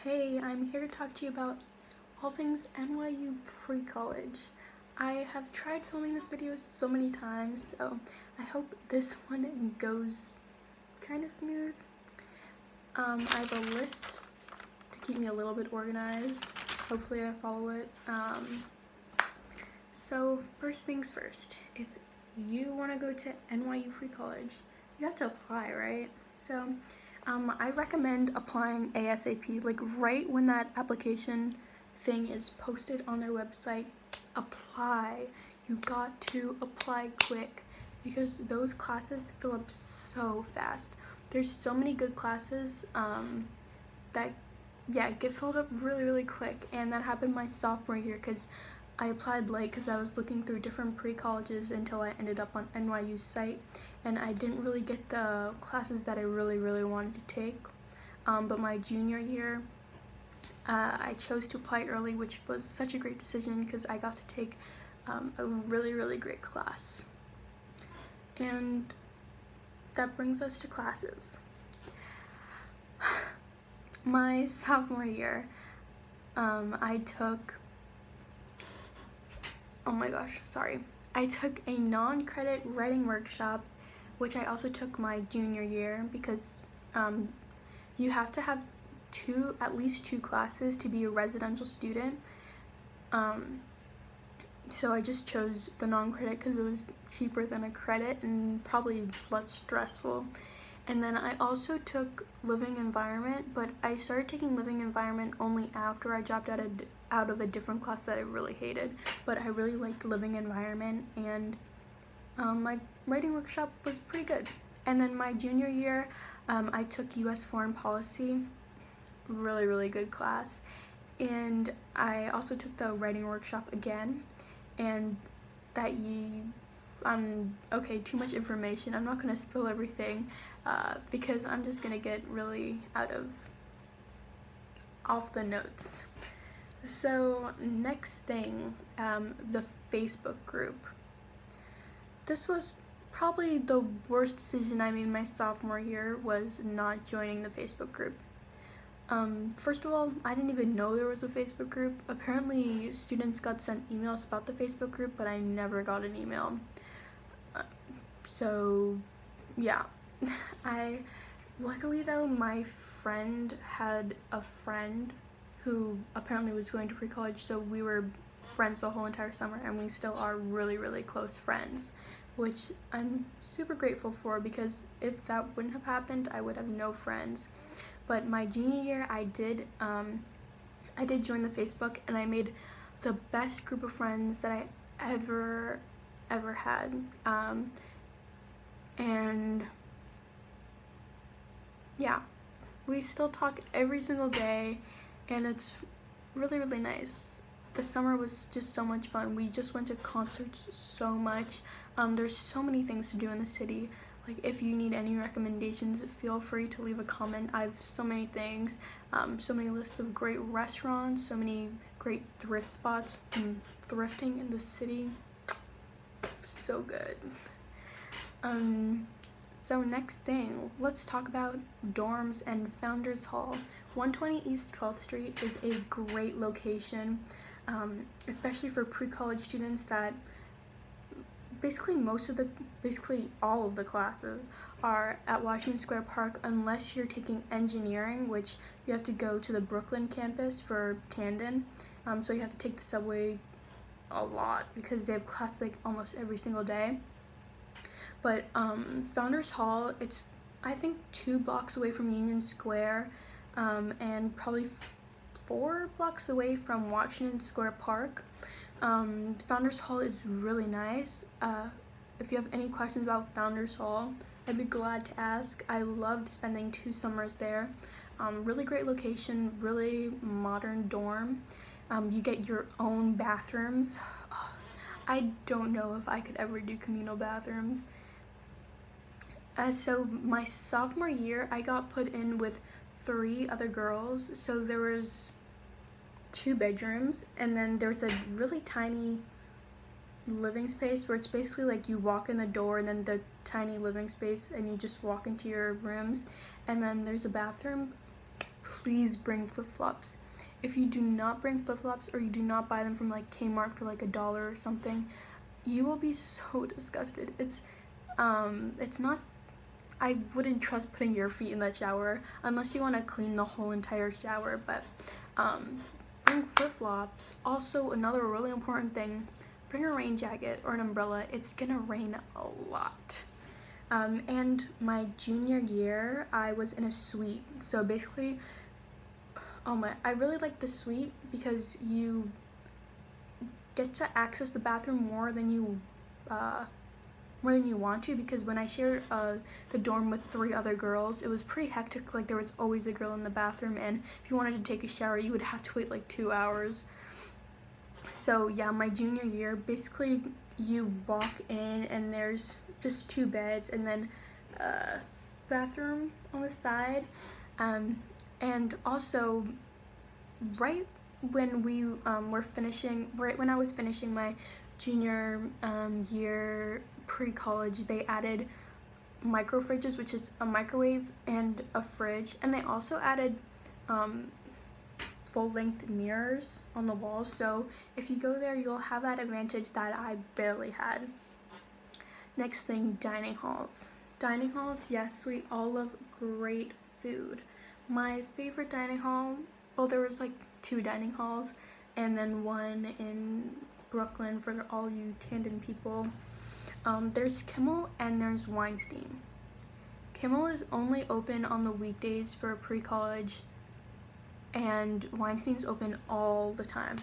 Hey, I'm here to talk to you about all things NYU pre-college. I have tried filming this video so many times, so I hope this one goes kind of smooth. I have a list to keep me a little bit organized. Hopefully I follow it. So first things first, if you want to go to NYU pre-college, you have to apply, right? So I recommend applying ASAP, like right when that application thing is posted on their website. Apply. You got to apply quick because those classes fill up so fast. There's so many good classes that get filled up really quick, and that happened my sophomore year because I applied late because I was looking through different pre-colleges until I ended up on NYU's site, and I didn't really get the classes that I really wanted to take. But my junior year, I chose to apply early, which was such a great decision because I got to take a really great class. And that brings us to classes. My sophomore year, I took a non-credit writing workshop, which I also took my junior year because you have to have at least two classes to be a residential student. So I just chose the non-credit because it was cheaper than a credit and probably less stressful. And then I also took living environment, but I started taking living environment only after I dropped out of a different class that I really hated. But I really liked living environment, and my writing workshop was pretty good. And then my junior year, I took US Foreign Policy, really good class. And I also took the writing workshop again, and okay, too much information. I'm not gonna spill everything because I'm just gonna get really off the notes. So next thing, the Facebook group. This was probably the worst decision I made my sophomore year, was not joining the Facebook group. First of all, I didn't even know there was a Facebook group. Apparently students got sent emails about the Facebook group, but I never got an email. So yeah, luckily though, my friend had a friend who apparently was going to pre-college, so we were friends the whole entire summer, and we still are really close friends, which I'm super grateful for, because if that wouldn't have happened, I would have no friends. But my junior year, I did join the Facebook, and I made the best group of friends that I ever had. And yeah, we still talk every single day, and it's really nice. The summer was just so much fun. We just went to concerts so much. There's so many things to do in the city. Like, if you need any recommendations, feel free to leave a comment. I have so many things, so many lists of great restaurants, so many great thrift spots, and thrifting in the city. So good. So next thing, let's talk about dorms and Founders Hall. 120 East 12th Street is a great location, especially for pre-college students that basically all of the classes are at Washington Square Park, unless you're taking engineering, which you have to go to the Brooklyn campus for Tandon. So you have to take the subway a lot because they have classes like almost every single day. But Founders Hall, it's I think 2 blocks away from Union Square, and probably 4 blocks away from Washington Square Park. Founders Hall is really nice. If you have any questions about Founders Hall, I'd be glad to ask. I loved spending 2 summers there. Really great location, really modern dorm. You get your own bathrooms. I don't know if I could ever do communal bathrooms. So my sophomore year, I got put in with 3 other girls. So there was 2 bedrooms, and then there's a really tiny living space where it's basically like you walk in the door and then the tiny living space, and you just walk into your rooms, and then there's a bathroom. please bring flip-flops. If you do not bring flip-flops, or you do not buy them from like Kmart for like $1 or something, you will be so disgusted. It's not, I wouldn't trust putting your feet in that shower unless you want to clean the whole entire shower, but bring flip-flops. Also, another really important thing, bring a rain jacket or an umbrella. It's gonna rain a lot. And my junior year, I was in a suite. So basically, I really like the suite because you get to access the bathroom more than you want to, because when I shared the dorm with 3 other girls, it was pretty hectic. Like, there was always a girl in the bathroom, and if you wanted to take a shower, you would have to wait like 2 hours. So yeah, my junior year, basically you walk in and there's just 2 beds and then bathroom on the side, and also right when we right when I was finishing my junior year pre-college, they added micro fridges, which is a microwave and a fridge, and they also added full-length mirrors on the walls. So if you go there, you'll have that advantage that I barely had. Next thing, dining halls. Dining halls, yes, we all love great food. My favorite dining hall, well, there was like 2 dining halls, and then one in Brooklyn for all you Tandon people. There's Kimmel and there's Weinstein. Kimmel is only open on the weekdays for pre-college, and Weinstein's open all the time.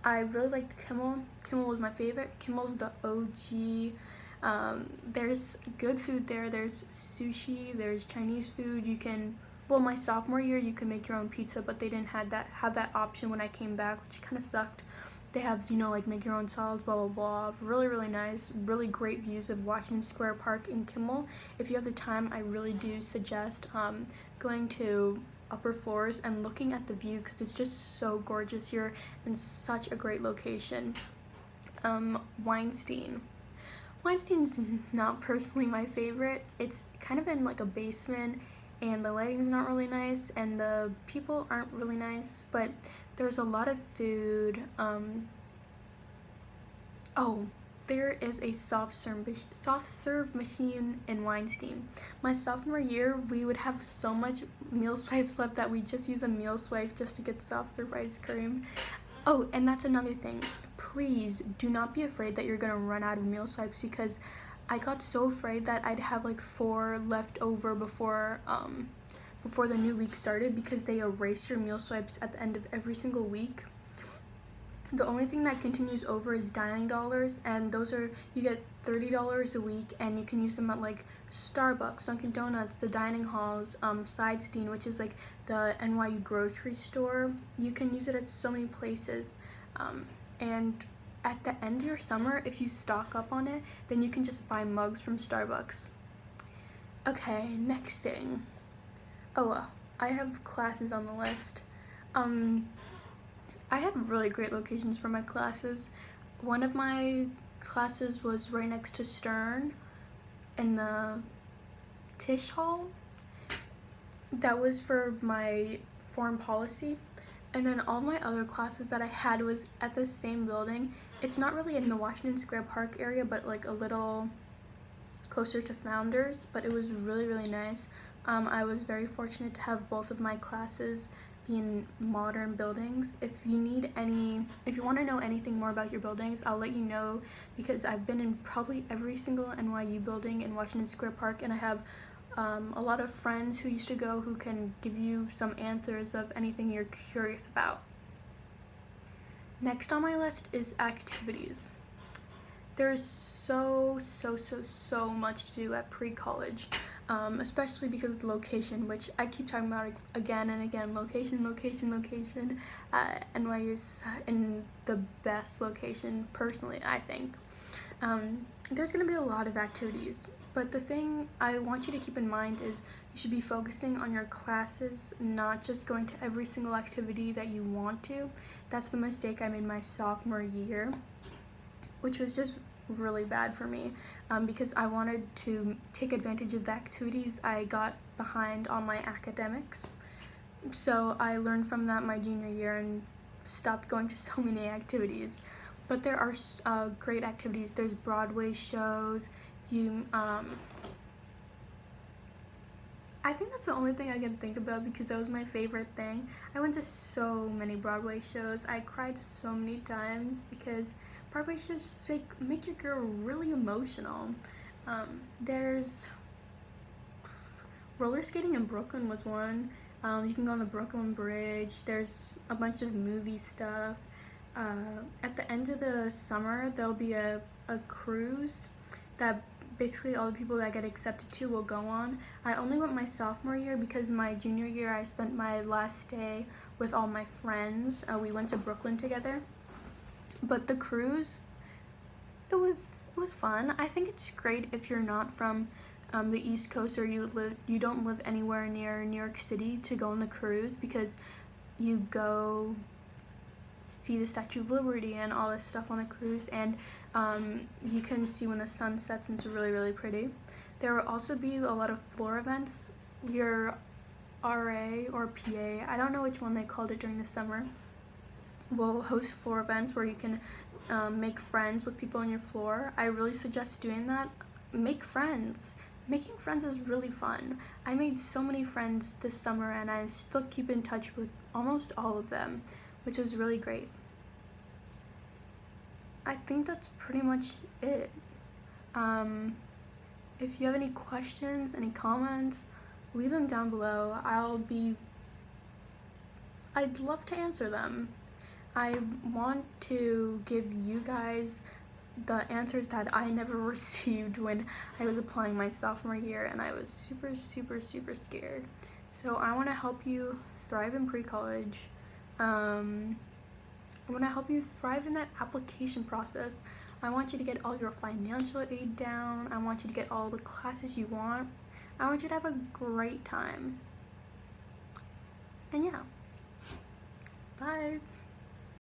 I really liked Kimmel. Kimmel was my favorite. Kimmel's the OG. There's good food there. There's sushi, there's Chinese food. You can, well, my sophomore year, you can make your own pizza, but they didn't have that option when I came back, which kind of sucked. They have, like, make your own salads, blah, blah, blah. Really, really nice. Really great views of Washington Square Park in Kimmel. If you have the time, I really do suggest going to upper floors and looking at the view, because it's just so gorgeous here and such a great location. Weinstein's not personally my favorite. It's kind of in like a basement, and the lighting's not really nice, and the people aren't really nice, but there's a lot of food. There is a soft serve machine in Weinstein. My sophomore year, we would have so much meal swipes left that we just use a meal swipe just to get soft serve ice cream. Oh, and that's another thing. Please do not be afraid that you're gonna run out of meal swipes, because I got so afraid that I'd have like 4 left over before the new week started, because they erase your meal swipes at the end of every single week. The only thing that continues over is dining dollars, and those are, you get $30 a week, and you can use them at like Starbucks, Dunkin' Donuts, the dining halls, Sidestein, which is like the NYU grocery store. You can use it at so many places, and at the end of your summer, if you stock up on it, then you can just buy mugs from Starbucks. Okay, next thing. I have classes on the list. I have really great locations for my classes. One of my classes was right next to Stern in the Tisch Hall. That was for my foreign policy. And then all my other classes that I had was at the same building. It's not really in the Washington Square Park area, but like a little closer to Founders, but it was really, really nice. I was very fortunate to have both of my classes be in modern buildings. If you want to know anything more about your buildings, I'll let you know, because I've been in probably every single NYU building in Washington Square Park, and I have a lot of friends who used to go who can give you some answers of anything you're curious about. Next on my list is activities. There's so much to do at pre-college, especially because of the location, which I keep talking about again and again. Location. NYU is in the best location, personally, I think. There's going to be a lot of activities, but the thing I want you to keep in mind is you should be focusing on your classes, not just going to every single activity that you want to. That's the mistake I made my sophomore year, which was just really bad for me, because I wanted to take advantage of the activities I got behind on my academics. So I learned from that my junior year and stopped going to so many activities. But there are great activities. There's Broadway shows. I think that's the only thing I can think about because that was my favorite thing. I went to so many Broadway shows. I cried so many times because Broadway shows just make your girl really emotional. There's roller skating in Brooklyn was one. You can go on the Brooklyn Bridge. There's a bunch of movie stuff. At the end of the summer, there'll be a cruise that basically all the people that get accepted to will go on. I only went my sophomore year because my junior year I spent my last day with all my friends. We went to Brooklyn together. But the cruise, it was fun. I think it's great if you're not from the East Coast or you don't live anywhere near New York City to go on the cruise because you go see the Statue of Liberty and all this stuff on the cruise, and you can see when the sun sets and it's really, really pretty. There will also be a lot of floor events. Your RA or PA, I don't know which one they called it during the summer, will host floor events where you can make friends with people on your floor. I really suggest doing that. Make friends. Making friends is really fun. I made so many friends this summer and I still keep in touch with almost all of them, which is really great. I think that's pretty much it. If you have any questions, any comments, leave them down below. I'd love to answer them. I want to give you guys the answers that I never received when I was applying my sophomore year and I was super, super, super scared. So I want to help you thrive in pre-college. I want to help you thrive in that application process. I want you to get all your financial aid down. I want you to get all the classes you want. I want you to have a great time. And yeah, bye.